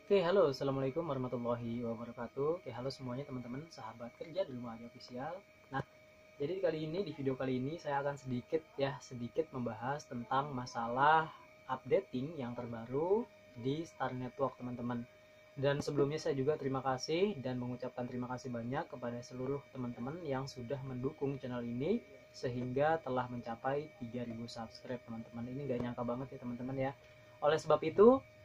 Oke, halo, assalamualaikum warahmatullahi wabarakatuh. Oke, halo semuanya teman-teman, sahabat kerja di rumah aja official. Nah, jadi di video kali ini saya akan sedikit membahas tentang masalah updating yang terbaru di Star Network, teman-teman. Dan sebelumnya saya juga terima kasih dan mengucapkan terima kasih banyak kepada seluruh teman-teman yang sudah mendukung channel ini sehingga telah mencapai 3000 subscribe, teman-teman. Ini gak nyangka banget ya, teman-teman ya.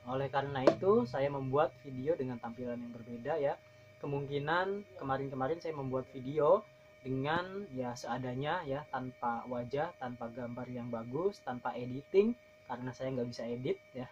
Oleh karena itu saya membuat video dengan tampilan yang berbeda ya. Kemungkinan kemarin-kemarin saya membuat video dengan ya seadanya ya, tanpa wajah, tanpa gambar yang bagus, tanpa editing karena saya nggak bisa edit ya.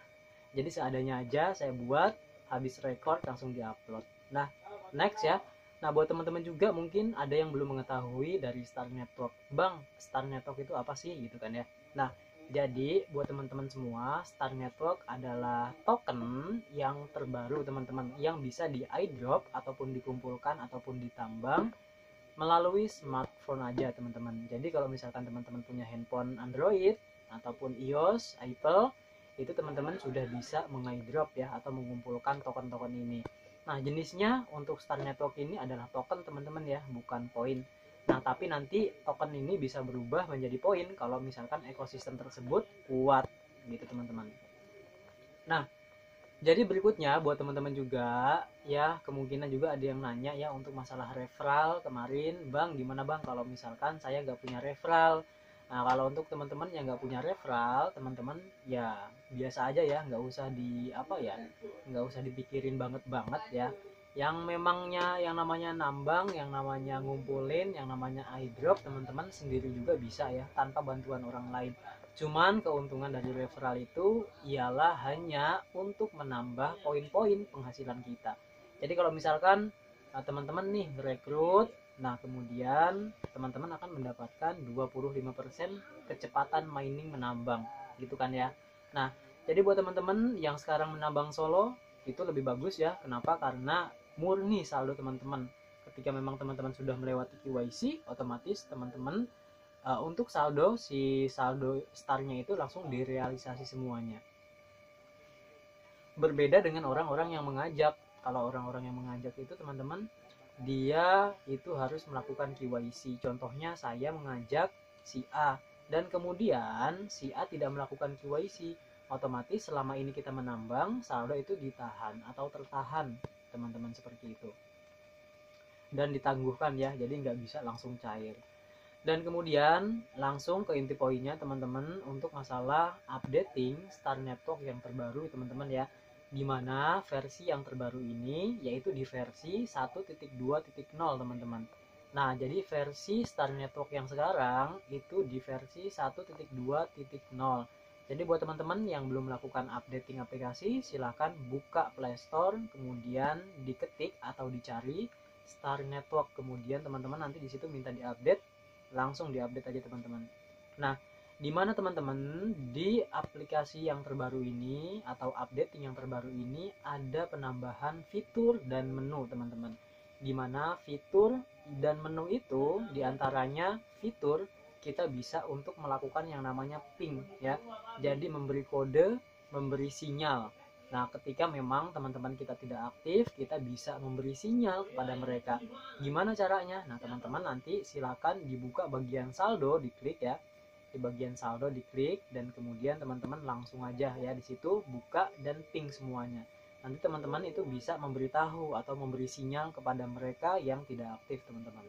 Jadi seadanya aja saya buat, habis record langsung diupload. Nah, next ya. Nah, buat teman-teman juga mungkin ada yang belum mengetahui dari Star Network. Bang, Star Network itu apa sih gitu kan ya. Nah, jadi buat teman-teman semua, Star Network adalah token yang terbaru teman-teman, yang bisa di airdrop ataupun dikumpulkan ataupun ditambang melalui smartphone aja teman-teman. Jadi kalau misalkan teman-teman punya handphone Android ataupun iOS, Apple, itu teman-teman sudah bisa mengairdrop ya atau mengumpulkan token-token ini. Nah, jenisnya untuk Star Network ini adalah token teman-teman ya, bukan poin. Nah, tapi nanti token ini bisa berubah menjadi poin kalau misalkan ekosistem tersebut kuat gitu teman-teman. Nah, jadi berikutnya buat teman-teman juga ya, kemungkinan juga ada yang nanya ya untuk masalah referral kemarin, Bang gimana Bang kalau misalkan saya nggak punya referral. Nah, kalau untuk teman-teman yang nggak punya referral, teman-teman ya biasa aja ya, nggak usah dipikirin banget ya. Yang memangnya yang namanya nambang, yang namanya ngumpulin, yang namanya airdrop, teman-teman sendiri juga bisa ya tanpa bantuan orang lain. Cuman keuntungan dari referral itu ialah hanya untuk menambah poin-poin penghasilan kita. Jadi kalau misalkan teman-teman nih rekrut, nah kemudian teman-teman akan mendapatkan 25% kecepatan mining menambang, gitu kan ya. Nah, jadi buat teman-teman yang sekarang menambang solo itu lebih bagus ya. Kenapa? Karena murni saldo teman-teman. Ketika memang teman-teman sudah melewati KYC, otomatis teman-teman untuk saldo startnya itu langsung direalisasi semuanya. Berbeda dengan orang-orang yang mengajak. Kalau orang-orang yang mengajak itu teman-teman, dia itu harus melakukan KYC. Contohnya saya mengajak si A dan kemudian si A tidak melakukan KYC, otomatis selama ini kita menambang saldo itu ditahan atau tertahan teman-teman, seperti itu, dan ditangguhkan ya, jadi nggak bisa langsung cair. Dan kemudian langsung ke inti poinnya teman-teman untuk masalah updating Star Network yang terbaru teman-teman ya. Dimana versi yang terbaru ini yaitu di versi 1.2.0 teman-teman. Nah, jadi versi Star Network yang sekarang itu di versi 1.2.0. Jadi buat teman-teman yang belum melakukan updating aplikasi, silahkan buka Play Store, kemudian diketik atau dicari Star Network, kemudian teman-teman nanti di situ minta diupdate, langsung diupdate aja teman-teman. Nah, di mana teman-teman di aplikasi yang terbaru ini atau updating yang terbaru ini ada penambahan fitur dan menu teman-teman. Di mana fitur dan menu itu diantaranya fitur kita bisa untuk melakukan yang namanya ping ya. Jadi memberi kode, memberi sinyal. Nah, ketika memang teman-teman kita tidak aktif, kita bisa memberi sinyal kepada mereka. Gimana caranya? Nah, teman-teman nanti silakan dibuka bagian saldo, diklik ya. Di bagian saldo diklik dan kemudian teman-teman langsung aja ya di situ buka dan ping semuanya. Nanti teman-teman itu bisa memberitahu atau memberi sinyal kepada mereka yang tidak aktif, teman-teman.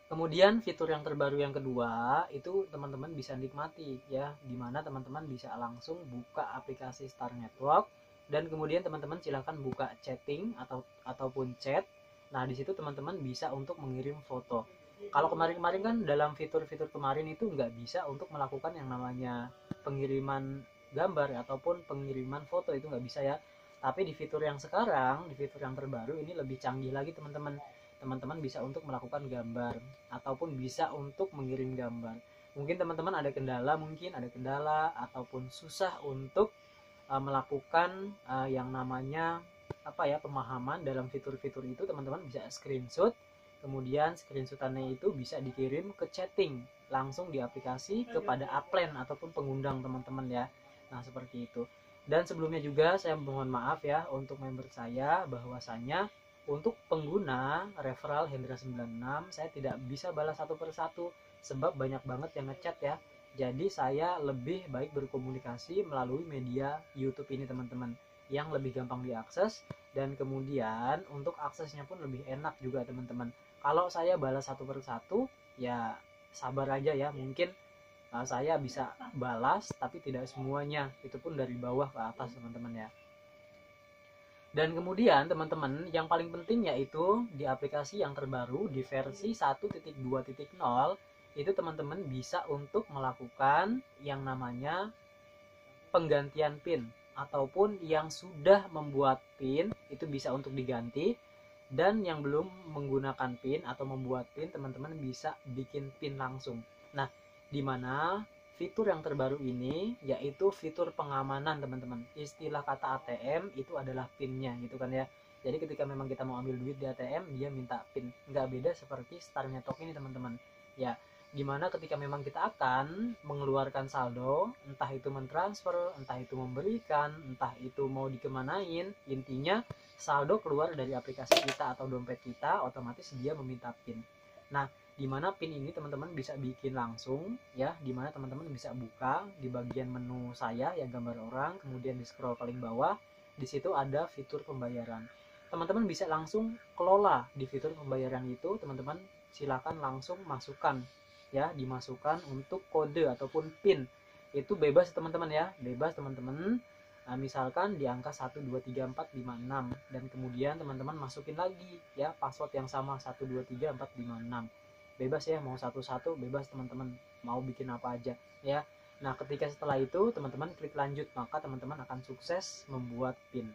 Kemudian fitur yang terbaru yang kedua itu teman-teman bisa nikmati ya, dimana teman-teman bisa langsung buka aplikasi Star Network dan kemudian teman-teman silahkan buka chatting ataupun chat. Nah, di situ teman-teman bisa untuk mengirim foto. Kalau kemarin-kemarin kan dalam fitur-fitur kemarin itu nggak bisa untuk melakukan yang namanya pengiriman gambar ataupun pengiriman foto, itu nggak bisa ya. Tapi di fitur yang sekarang, di fitur yang terbaru ini lebih canggih lagi teman-teman. Teman-teman bisa untuk melakukan gambar ataupun bisa untuk mengirim gambar. Mungkin teman-teman ada kendala ataupun susah untuk melakukan yang namanya pemahaman dalam fitur-fitur itu, teman-teman bisa screenshot, kemudian screenshotannya itu bisa dikirim ke chatting langsung di aplikasi kepada upline ataupun pengundang teman-teman ya. Nah, seperti itu. Dan sebelumnya juga saya mohon maaf ya untuk member saya, bahwasanya untuk pengguna referral Hendra 96 saya tidak bisa balas satu persatu sebab banyak banget yang ngechat ya. Jadi saya lebih baik berkomunikasi melalui media YouTube ini teman-teman, yang lebih gampang diakses, dan kemudian untuk aksesnya pun lebih enak juga teman-teman. Kalau saya balas satu persatu ya sabar aja ya, mungkin saya bisa balas tapi tidak semuanya, itu pun dari bawah ke atas teman-teman ya. Dan kemudian teman-teman yang paling penting yaitu di aplikasi yang terbaru di versi 1.2.0 itu teman-teman bisa untuk melakukan yang namanya penggantian PIN, ataupun yang sudah membuat PIN itu bisa untuk diganti, dan yang belum menggunakan PIN atau membuat PIN teman-teman bisa bikin PIN langsung. Nah, di mana fitur yang terbaru ini yaitu fitur pengamanan teman-teman. Istilah kata ATM itu adalah PIN-nya gitu kan ya. Jadi ketika memang kita mau ambil duit di ATM, dia minta PIN. Nggak beda seperti Star Network ini teman-teman. Ya, dimana ketika memang kita akan mengeluarkan saldo, entah itu mentransfer, entah itu memberikan, entah itu mau dikemanain, intinya saldo keluar dari aplikasi kita atau dompet kita, otomatis dia meminta PIN. Nah, dimana PIN ini teman-teman bisa bikin langsung ya, dimana teman-teman bisa buka di bagian menu saya yang gambar orang, kemudian di scroll paling bawah, di situ ada fitur pembayaran. Teman-teman bisa langsung kelola di fitur pembayaran itu, teman-teman silakan langsung masukkan ya, dimasukkan untuk kode ataupun PIN. Itu bebas teman-teman ya, bebas teman-teman. Nah, misalkan di angka 123456 dan kemudian teman-teman masukin lagi ya password yang sama 123456. Bebas ya, mau satu-satu bebas teman-teman, mau bikin apa aja ya. Nah, ketika setelah itu teman-teman klik lanjut, maka teman-teman akan sukses membuat PIN.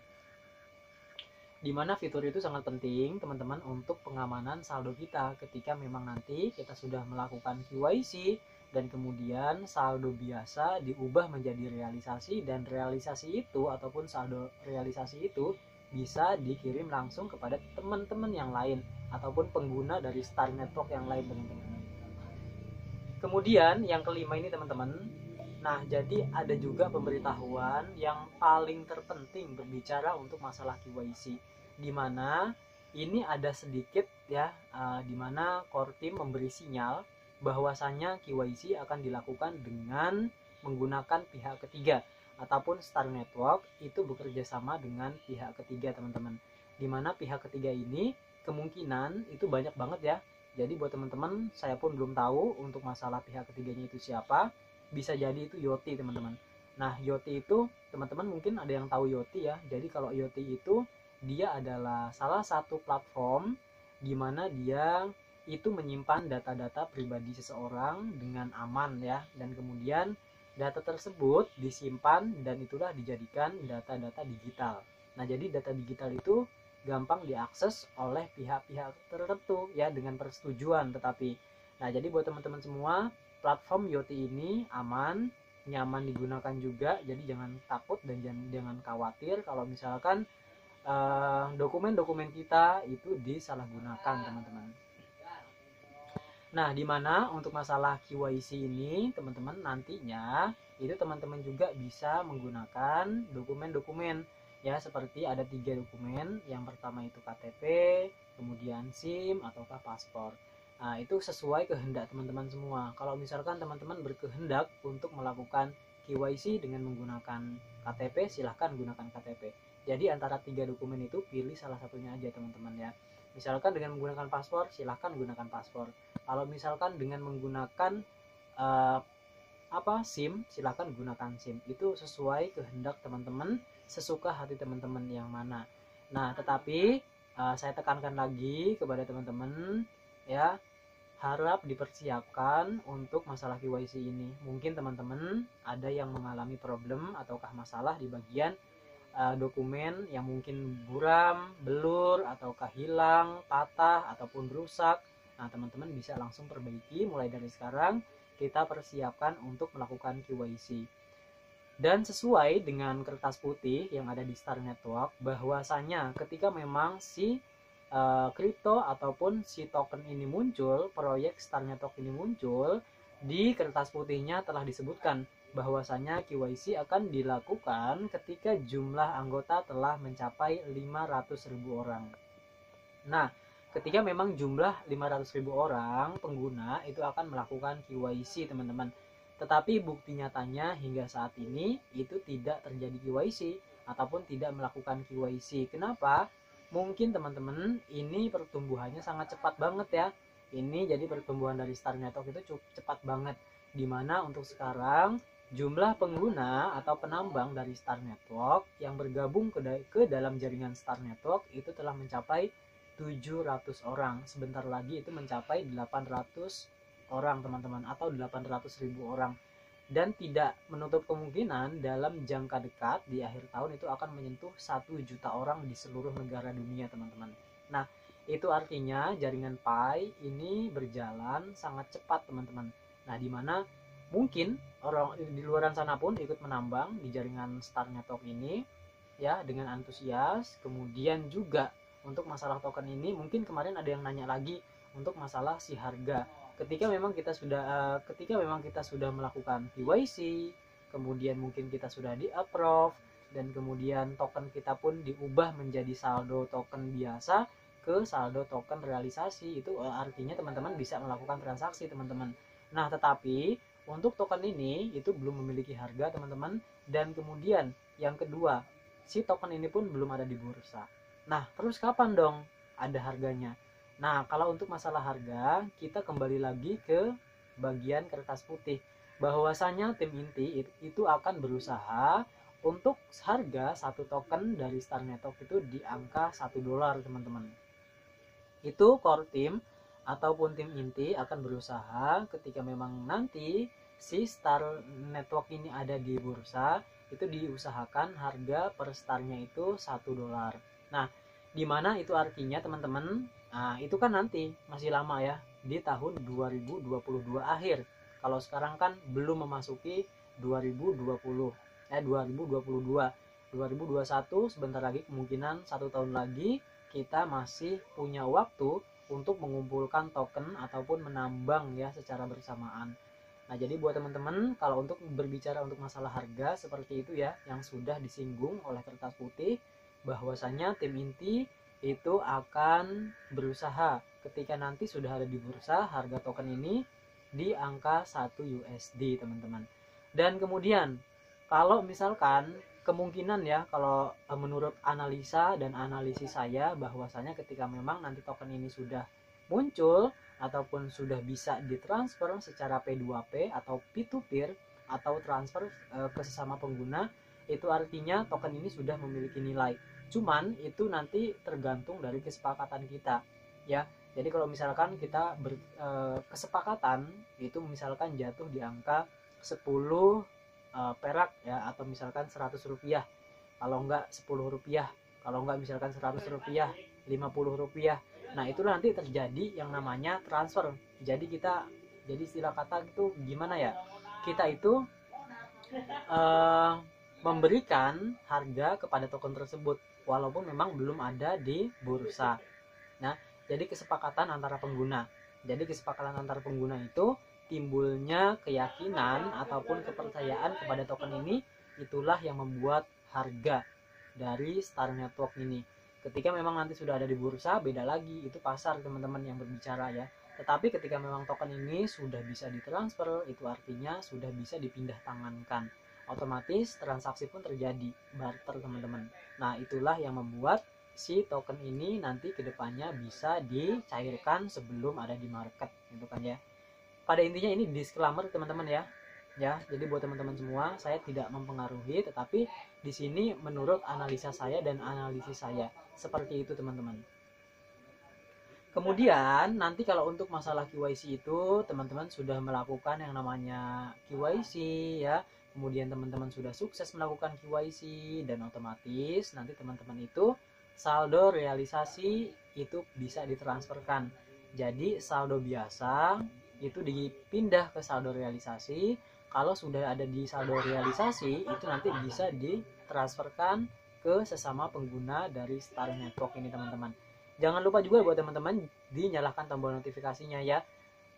Dimana fitur itu sangat penting teman-teman untuk pengamanan saldo kita ketika memang nanti kita sudah melakukan KYC dan kemudian saldo biasa diubah menjadi realisasi, dan realisasi itu ataupun saldo realisasi itu bisa dikirim langsung kepada teman-teman yang lain ataupun pengguna dari Star Network yang lain teman-teman. Kemudian yang kelima ini teman-teman, nah jadi ada juga pemberitahuan yang paling terpenting berbicara untuk masalah KYC, dimana ini ada sedikit ya, dimana core team memberi sinyal bahwasannya KYC akan dilakukan dengan menggunakan pihak ketiga ataupun Star Network itu bekerja sama dengan pihak ketiga teman-teman, dimana pihak ketiga ini kemungkinan itu banyak banget ya. Jadi buat teman-teman, saya pun belum tahu untuk masalah pihak ketiganya itu siapa. Bisa jadi itu Yoti teman-teman. Nah, Yoti itu teman-teman mungkin ada yang tahu Yoti ya. Jadi kalau Yoti itu dia adalah salah satu platform di mana dia itu menyimpan data-data pribadi seseorang dengan aman ya, dan kemudian data tersebut disimpan dan itulah dijadikan data-data digital. Nah, jadi data digital itu gampang diakses oleh pihak-pihak tertentu ya dengan persetujuan tetapi. Nah, jadi buat teman-teman semua, platform Yoti ini aman, nyaman digunakan juga, jadi jangan takut dan jangan khawatir kalau misalkan dokumen-dokumen kita itu disalahgunakan teman-teman. Nah, dimana untuk masalah KYC ini teman-teman nantinya itu teman-teman juga bisa menggunakan dokumen-dokumen ya, seperti ada 3 dokumen. Yang pertama itu KTP, kemudian SIM ataukah paspor. Nah, itu sesuai kehendak teman-teman semua. Kalau misalkan teman-teman berkehendak untuk melakukan KYC dengan menggunakan KTP, silahkan gunakan KTP. Jadi antara 3 dokumen itu pilih salah satunya aja teman-teman ya. Misalkan dengan menggunakan paspor, silahkan gunakan paspor. Kalau misalkan dengan menggunakan SIM, silahkan gunakan SIM. Itu sesuai kehendak teman-teman, sesuka hati teman-teman yang mana. Nah, tetapi saya tekankan lagi kepada teman-teman ya, harap dipersiapkan untuk masalah KYC ini. Mungkin teman-teman ada yang mengalami problem ataukah masalah di bagian dokumen yang mungkin buram, blur, ataukah hilang, patah, ataupun rusak. Nah, teman-teman bisa langsung perbaiki mulai dari sekarang. Kita persiapkan untuk melakukan KYC. Dan sesuai dengan kertas putih yang ada di Star Network, bahwasanya ketika memang si kripto ataupun si token ini muncul, proyek Star Network ini muncul, di kertas putihnya telah disebutkan bahwasanya KYC akan dilakukan ketika jumlah anggota telah mencapai 500.000 orang. Nah, ketika memang jumlah 500.000 orang pengguna itu akan melakukan KYC, teman-teman. Tetapi bukti nyatanya hingga saat ini itu tidak terjadi KYC ataupun tidak melakukan KYC. Kenapa? Mungkin teman-teman ini pertumbuhannya sangat cepat banget ya. Ini jadi pertumbuhan dari Star Network itu cukup cepat banget. Dimana untuk sekarang jumlah pengguna atau penambang dari Star Network yang bergabung ke dalam jaringan Star Network itu telah mencapai 700 orang. Sebentar lagi itu mencapai 800 orang, teman-teman, atau 800.000 orang. Dan tidak menutup kemungkinan dalam jangka dekat di akhir tahun itu akan menyentuh 1 juta orang di seluruh negara dunia, teman-teman. Nah, itu artinya jaringan Pi ini berjalan sangat cepat, teman-teman. Nah, di mana mungkin orang di luar sana pun ikut menambang di jaringan Star Network ini ya dengan antusias. Kemudian juga untuk masalah token ini mungkin kemarin ada yang nanya lagi untuk masalah si harga. Ketika memang kita sudah melakukan KYC, kemudian mungkin kita sudah di approve dan kemudian token kita pun diubah menjadi saldo token biasa ke saldo token realisasi, itu artinya teman-teman bisa melakukan transaksi, teman-teman. Nah, tetapi untuk token ini itu belum memiliki harga, teman-teman. Dan kemudian yang kedua, si token ini pun belum ada di bursa. Nah, terus kapan dong ada harganya? Nah, kalau untuk masalah harga, kita kembali lagi ke bagian kertas putih. Bahwasanya tim inti itu akan berusaha untuk harga satu token dari Star Network itu di angka $1, teman-teman. Itu core team ataupun tim inti akan berusaha ketika memang nanti si Star Network ini ada di bursa, itu diusahakan harga per starnya itu $1. Nah, dimana itu artinya teman-teman, nah itu kan nanti masih lama ya, di tahun 2022 akhir. Kalau sekarang kan belum memasuki 2022 2021, sebentar lagi, kemungkinan 1 tahun lagi kita masih punya waktu untuk mengumpulkan token ataupun menambang ya secara bersamaan. Nah, jadi buat teman-teman, kalau untuk berbicara untuk masalah harga seperti itu ya, yang sudah disinggung oleh kertas putih, bahwasanya tim inti itu akan berusaha ketika nanti sudah ada di bursa, harga token ini di angka 1 USD, teman-teman. Dan kemudian kalau misalkan kemungkinan ya, kalau menurut analisa dan analisis saya, bahwasanya ketika memang nanti token ini sudah muncul ataupun sudah bisa ditransfer secara P2P atau P2Peer atau transfer ke sesama pengguna, itu artinya token ini sudah memiliki nilai. Cuman itu nanti tergantung dari kesepakatan kita ya. Jadi kalau misalkan kita kesepakatan itu misalkan jatuh di angka 10 perak ya, atau misalkan 100 rupiah, kalau enggak 10 rupiah, kalau enggak misalkan 100 rupiah, 50 rupiah. Nah, itu nanti terjadi yang namanya transfer. Jadi istilah kata itu gimana ya, kita itu memberikan harga kepada token tersebut walaupun memang belum ada di bursa. Nah, jadi kesepakatan antara pengguna. Jadi kesepakatan antara pengguna itu timbulnya keyakinan ataupun kepercayaan kepada token ini, itulah yang membuat harga dari Star Network ini. Ketika memang nanti sudah ada di bursa, beda lagi, itu pasar teman-teman yang berbicara ya. Tetapi ketika memang token ini sudah bisa ditransfer, itu artinya sudah bisa dipindah tangankan. Otomatis transaksi pun terjadi, barter teman-teman. Nah, itulah yang membuat si token ini nanti kedepannya bisa dicairkan sebelum ada di market, gitu kan ya. Pada intinya ini disclaimer teman-teman ya. Ya, jadi buat teman-teman semua, saya tidak mempengaruhi, tetapi di sini menurut analisa saya dan analisis saya. Seperti itu teman-teman. Kemudian nanti kalau untuk masalah KYC itu teman-teman sudah melakukan yang namanya KYC ya. Kemudian teman-teman sudah sukses melakukan KYC dan otomatis nanti teman-teman itu saldo realisasi itu bisa ditransferkan. Jadi saldo biasa itu dipindah ke saldo realisasi. Kalau sudah ada di saldo realisasi, itu nanti bisa ditransferkan ke sesama pengguna dari Star Network ini teman-teman. Jangan lupa juga buat teman-teman dinyalakan tombol notifikasinya ya.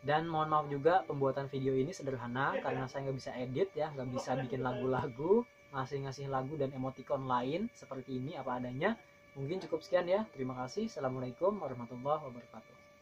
Dan mohon maaf juga pembuatan video ini sederhana karena saya nggak bisa edit ya, nggak bisa bikin lagu-lagu, ngasih lagu dan emoticon lain seperti ini apa adanya. Mungkin cukup sekian ya. Terima kasih. Assalamualaikum warahmatullahi wabarakatuh.